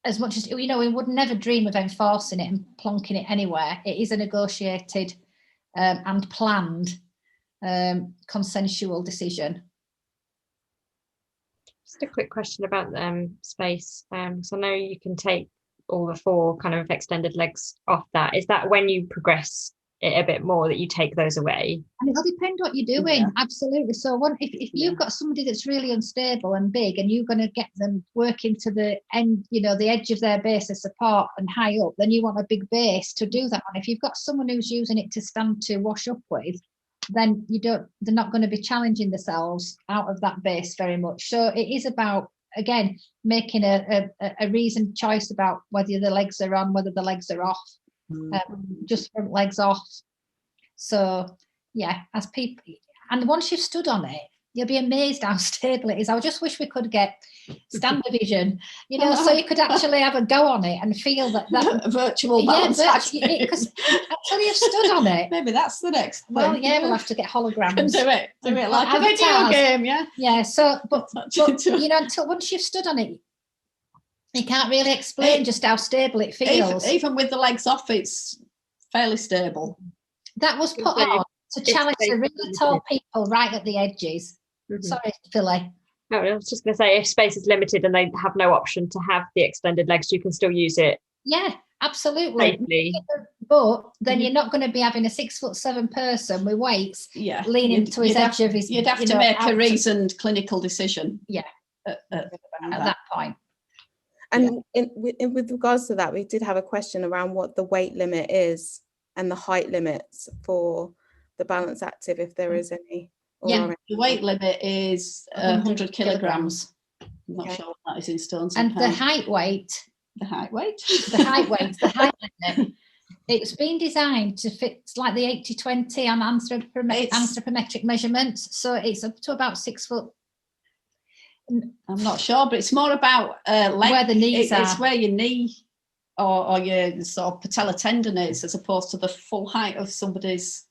we would never dream of enforcing it and plonking it anywhere. It is a negotiated and planned consensual decision. Just a quick question about space. So I know you can take all the 4 kind of extended legs off that. Is that when you progress it a bit more that you take those away? And it'll depend what you're doing. Absolutely. So if you've got somebody that's really unstable and big, and you're going to get them working to the end, the edge of their base of support and high up, then you want a big base to do that on. If you've got someone who's using it to stand to wash up with, then they're not going to be challenging themselves out of that base very much. So it is about, again, making a reasoned choice about whether the legs are on, whether the legs are off, just front legs off. So as people, and once you've stood on it, you'll be amazed how stable it is. I just wish we could get stand division, so you could actually have a go on it and feel that virtual balance. Because until you've stood on it, maybe that's the next thing. Well, we'll have to get holograms. Do it like a video game, yeah. So, but until once you've stood on it, you can't really explain just how stable it feels. Even with the legs off, it's fairly stable. That was put on to challenge the really tall people right at the edges. Sorry, Philly. No, I was just going to say, if space is limited and they have no option to have the extended legs, you can still use it. Yeah, absolutely. Safely. But then you're not going to be having a 6'7" person with weights leaning to his edge of his. You'd have to make a reasoned clinical decision. Yeah, at that point. And with regards to that, we did have a question around what the weight limit is and the height limits for the balance active, if there is any. Or Yeah. are any. The weight limit is 100 kilograms. I'm not Okay. sure what that is in stones And the pounds. height weight, The height weight. the height limit, it's been designed to fit like the 80-20 on anthropometric measurements. So it's up to about 6 foot. I'm not sure, but it's more about leg. Where the knees It's are. where your knee or your sort of patella tendon is, as opposed to the full height of somebody's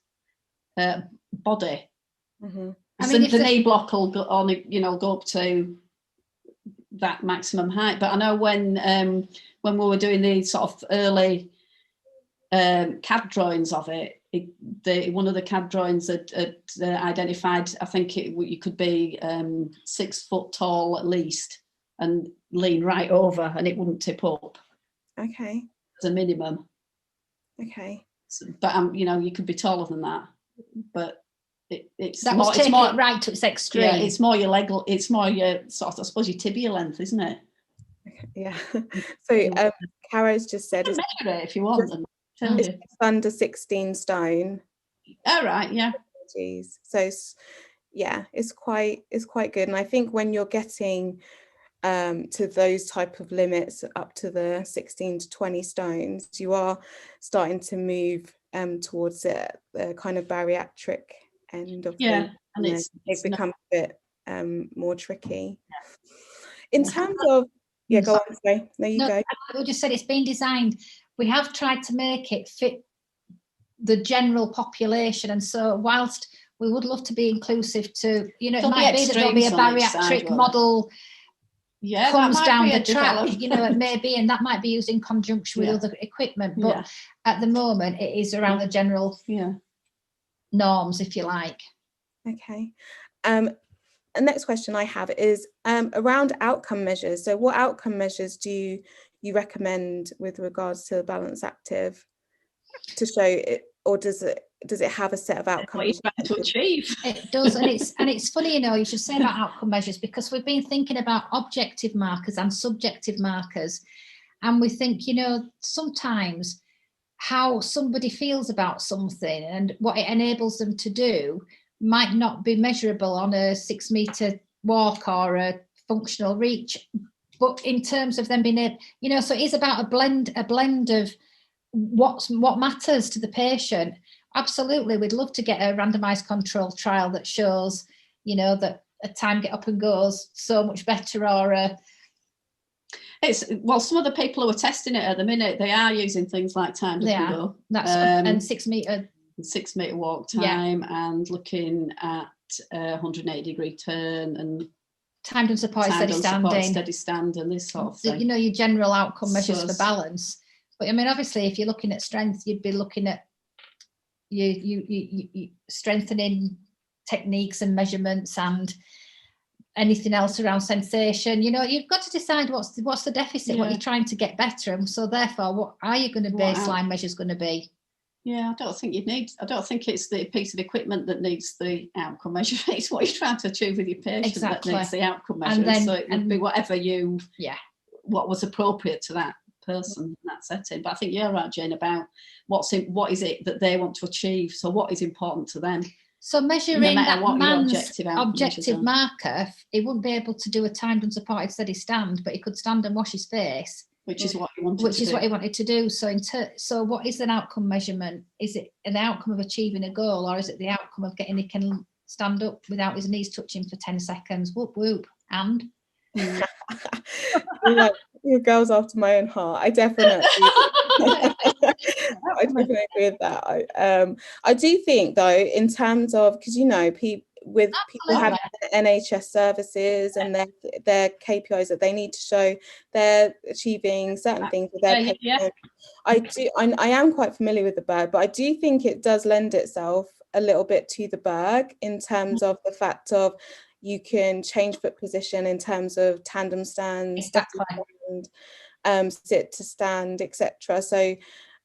body. Mm-hmm. I mean, if the the- knee block will go on, go up to that maximum height. But I know when we were doing the sort of early CAD drawings of it, one of the CAD drawings had identified, I think you could be 6 foot tall at least and lean right over and it wouldn't tip up Okay. as a minimum. Okay. So, but you could be taller than that, but it's That more, was taking it's more, it right to its extreme. yeah, it's more your leg, it's more your sort of, I suppose, your tibia length, isn't it? Yeah. So Caro's just said You it's can measure it if you want and tell you. under 16 stone. All right, yeah. Geez. So yeah, it's quite good. And I think when you're getting to those type of limits up to the 16 to 20 stones, you are starting to move towards the kind of bariatric end of Yeah, things, and then it's it not- becomes a bit more tricky. In terms of, yeah, go on, sorry. No, you go. We just said it's been designed. We have tried to make it fit the general population, and so whilst we would love to be inclusive to, it There'll be might be that there'll be a extremes on each side, bariatric won't there? model Yeah, comes that might down be a the track, development. it may be, and that might be used in conjunction with Yeah. other equipment, but Yeah. at the moment it is around the general Yeah. norms, if you like. Okay. The next question I have is around outcome measures. So what outcome measures do you recommend with regards to the balance active to show it, or does it have a set of outcome What you're measures? trying to achieve. It does, and it's funny, you should say about outcome measures, because we've been thinking about objective markers and subjective markers, and we think, sometimes how somebody feels about something and what it enables them to do might not be measurable on a 6 meter walk or a functional reach, but in terms of them being able, so it is about a blend of what matters to the patient. Absolutely, we'd love to get a randomized controlled trial that shows, that a time get up and goes so much better, or some of the people who are testing it at the minute, they are using things like time to go. That's and 6 meter 6 meter walk time, and looking at 180 degree turn and timed and supported steady stand and this sort of thing. Your general outcome measures So- for balance. But I mean, obviously, if you're looking at strength, you'd be looking at you strengthening techniques and measurements and anything else around sensation. You've got to decide what's the deficit, what you're trying to get better, and so therefore, what are you going to baseline measures going to be? Yeah, I don't think it's the piece of equipment that needs the outcome measure. It's what you're trying to achieve with your patient that needs the outcome measure. So it would be whatever what was appropriate to that person in that setting. But I think you're right, Jane, about what is it that they want to achieve. So what is important to them. So measuring that man's objective marker, marker, he wouldn't be able to do a timed and supported steady stand, but he could stand and wash his face. Which is what he wanted to do. So so what is an outcome measurement? Is it an outcome of achieving a goal, or is it the outcome of getting he can stand up without his knees touching for 10 seconds? Whoop, whoop. And? Your girl's after my own heart. I definitely agree with that. I do think, though, in terms of, because people have NHS services and their KPIs that they need to show they're achieving certain things with their patients. I am quite familiar with the Berg, but I do think it does lend itself a little bit to the Berg in terms of the fact of you can change foot position in terms of tandem stands, sit to stand, etc. So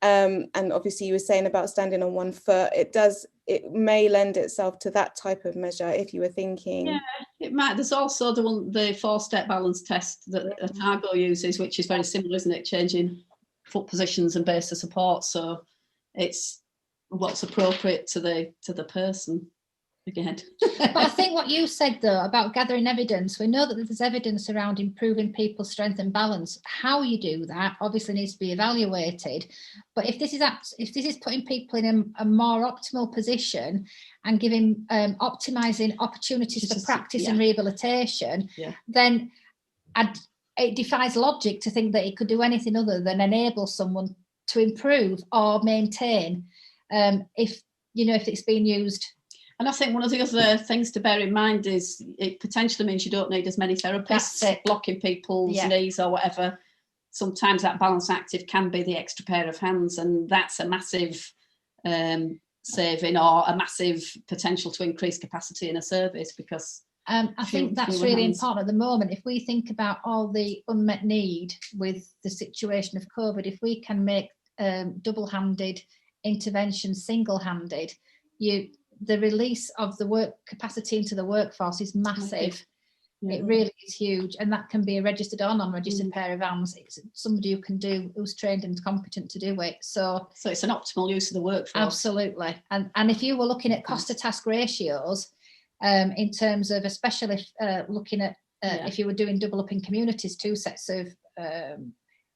and obviously you were saying about standing on one foot, it may lend itself to that type of measure if you were thinking. It might. There's also the 4-step balance test that Otago uses, which is very similar, isn't it? Changing foot positions and base of support. So it's what's appropriate to the person. Again. But I think what you said though about gathering evidence, we know that there's evidence around improving people's strength and balance. How you do that obviously needs to be evaluated. But if this is putting people in a more optimal position and giving optimizing opportunities for practice and rehabilitation, then it defies logic to think that it could do anything other than enable someone to improve or maintain if it's being used. And I think one of the other things to bear in mind is it potentially means you don't need as many therapists blocking people's knees or whatever. Sometimes that balance active can be the extra pair of hands, and that's a massive saving or a massive potential to increase capacity in a service, because I think that's really important at the moment. If we think about all the unmet need with the situation of COVID, if we can make double-handed intervention single-handed, the release of the work capacity into the workforce is massive. It really is huge, and that can be a registered or non-registered pair of hands. It's somebody who's trained and competent to do it. So it's an optimal use of the workforce. Absolutely. And if you were looking at cost to task ratios, in terms of especially looking at if you were doing double up in communities, 2 sets of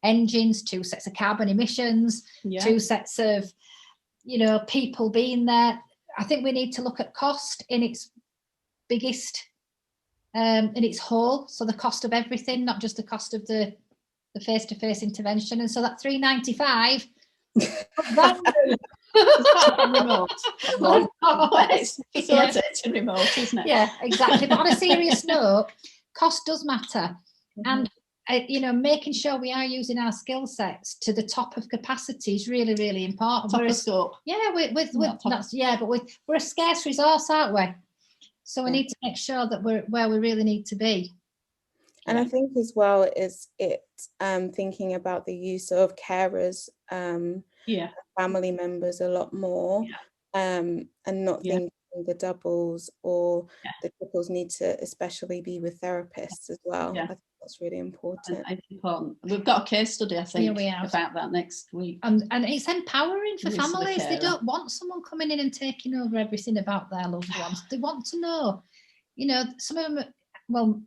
engines, 2 sets of carbon emissions, 2 sets of people being there. I think we need to look at cost in its biggest, in its whole. So the cost of everything, not just the cost of the face-to-face intervention. And so that $395. It's facilitating remote, isn't it? Yeah, exactly. But on a serious note, cost does matter. And making sure we are using our skill sets to the top of capacity is really, really important. Top of scope. Yeah, but we're a scarce resource, aren't we? So we need to make sure that we're where we really need to be. And I think as well is it thinking about the use of carers, family members a lot more, and not thinking the doubles or the triples need to especially be with therapists as well. I think that's really important. We've got a case study, I think, about that next week. And it's empowering for families. They don't want someone coming in and taking over everything about their loved ones. They want to know, some of them, well,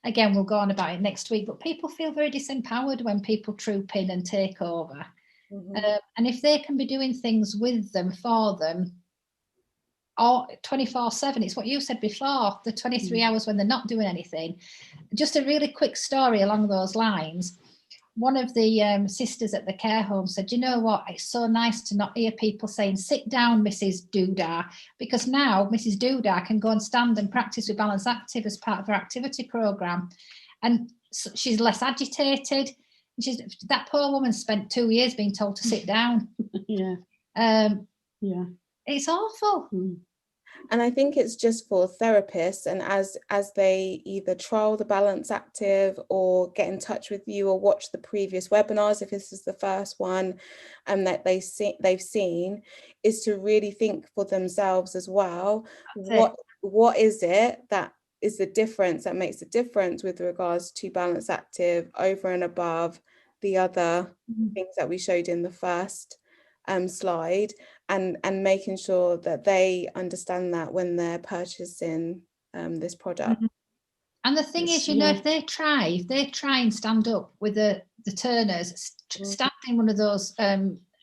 again, we'll go on about it next week, but people feel very disempowered when people troop in and take over. And if they can be doing things with them, for them, or 24/7, it's what you said before, the 23 hours when they're not doing anything. Just a really quick story along those lines. One of the sisters at the care home said, you know what, it's so nice to not hear people saying, sit down, Mrs. Doodah, because now Mrs. Doodah can go and stand and practice with Balance Active as part of her activity programme. And she's less agitated. That poor woman spent 2 years being told to sit down. It's awful. And I think it's just for therapists, and as they either trial the Balance Active or get in touch with you or watch the previous webinars, if this is the first one that they've seen, is to really think for themselves as well. What is it that is the difference, that makes a difference with regards to Balance Active over and above the other things that we showed in the first slide, and making sure that they understand that when they're purchasing this product. And the thing is, if they try and stand up with the turners, stand in one of those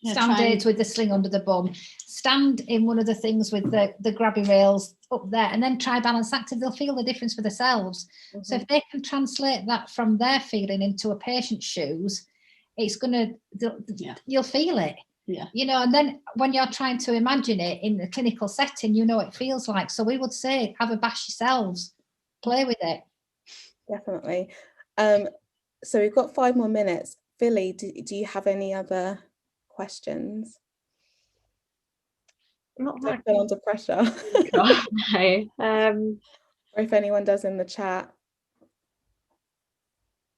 stand aids with the sling under the bum, stand in one of the things with the grabby rails up there, and then try Balance Active, they'll feel the difference for themselves. So if they can translate that from their feeling into a patient's shoes, it's you'll feel it. And then when you're trying to imagine it in the clinical setting, it feels like. So we would say, have a bash yourselves, play with it. Definitely. So we've got 5 more minutes. Philly, do you have any other questions? Not that feel under pressure. No. Or if anyone does in the chat.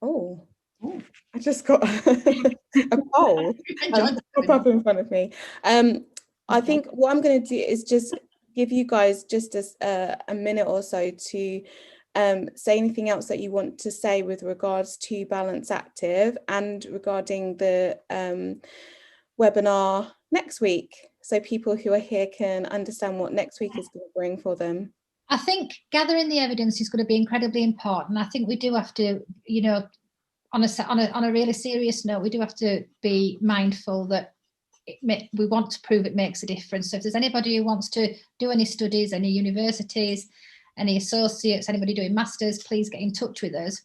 Oh, I just got a poll pop up in front of me. I think what I'm going to do is just give you guys just a minute or so to say anything else that you want to say with regards to Balance Active and regarding the webinar next week, so people who are here can understand what next week is going to bring for them. I think gathering the evidence is going to be incredibly important. I think we do have to, you know, on a really serious note, we do have to be mindful that we want to prove it makes a difference. So if there's anybody who wants to do any studies, any universities, any associates, anybody doing masters, please get in touch with us.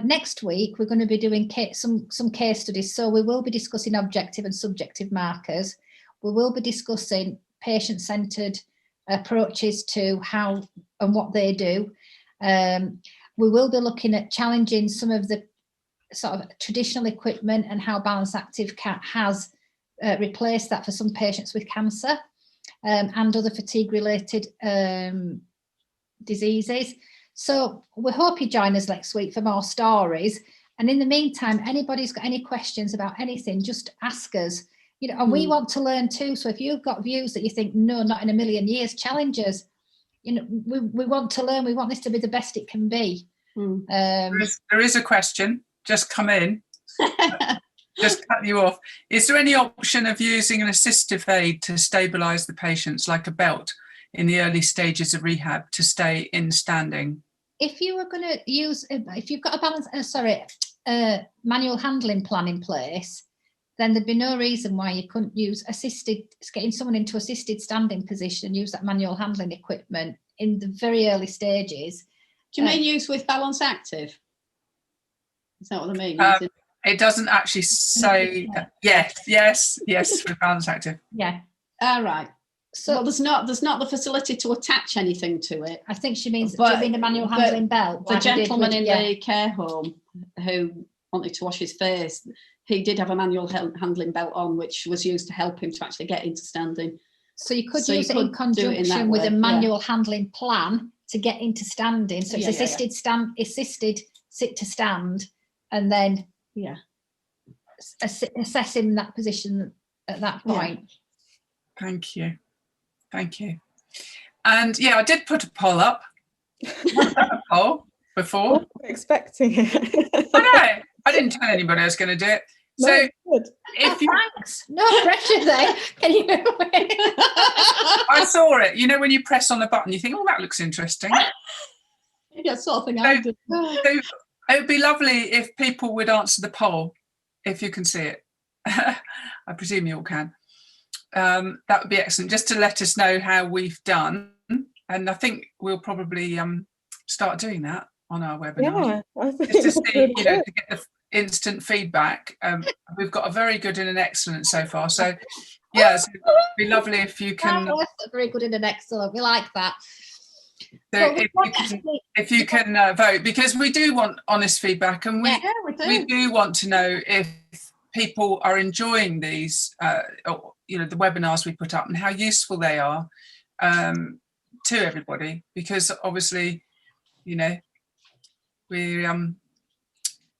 Next week, we're going to be doing some case studies. So we will be discussing objective and subjective markers. We will be discussing patient-centred approaches to how and what they do. We will be looking at challenging some of the sort of traditional equipment and how Balance Active has replaced that for some patients with cancer and other fatigue-related diseases. So we hope you join us next week for more stories. And in the meantime, anybody's got any questions about anything, just ask us. You know, and we want to learn too. So if you've got views that you think, no, not in a million years, challenge us. You know, we want to learn. We want this to be the best it can be. There is a question. Just come in. Just cut you off. Is there any option of using an assistive aid to stabilise the patients, like a belt, in the early stages of rehab to stay in standing? If you were going to use, if you've got a manual handling plan in place, then there'd be no reason why you couldn't use getting someone into assisted standing position, use that manual handling equipment in the very early stages. Do you mean use with Balance Active? Is that what I mean? It doesn't actually say that. Yes, with Balance Active. Yeah. All right. So well, there's not the facility to attach anything to it. I think she means, do you mean a manual handling belt? The gentleman in the care home who wanted to wash his face, he did have a manual handling belt on, which was used to help him to actually get into standing. So you could use it in conjunction with a manual handling plan to get into standing. So it's assisted sit to stand, and then assessing that position at that point. Thank you. And I did put a poll up. A poll before. Expecting it. I know. I didn't tell anybody I was going to do it. So if you, thanks. No pressure there. Can you? I saw it. You know, when you press on the button, you think, "Oh, that looks interesting." Yeah, sort of thing. I did. So it would be lovely if people would answer the poll, if you can see it. I presume you all can. That would be excellent, just to let us know how we've done. And I think we'll probably start doing that on our webinar. Yeah, I think just to see, to get the instant feedback. We've got a very good and an excellent so far. So yeah, so it'd be lovely if you can. Very good and an excellent. We like that. So if you can vote, because we do want honest feedback, and we do want to know if people are enjoying these, the webinars we put up and how useful they are to everybody, because obviously,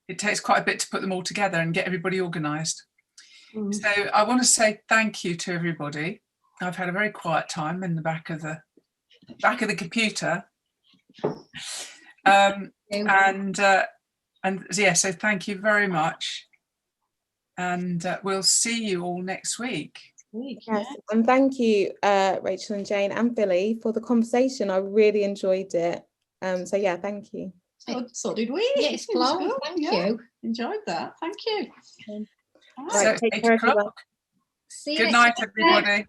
it takes quite a bit to put them all together and get everybody organised. So I want to say thank you to everybody. I've had a very quiet time in the back of the computer, so thank you very much, and we'll see you all next week. Yes, and thank you, Rachel and Jane and Billy, for the conversation. I really enjoyed it. So yeah, thank you. So did we. Yes, Flo, thank you. Enjoyed that. Thank you. Right, so 8 o'clock. See you Good night, everybody.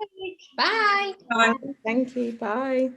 Bye. Bye. Thank you. Bye.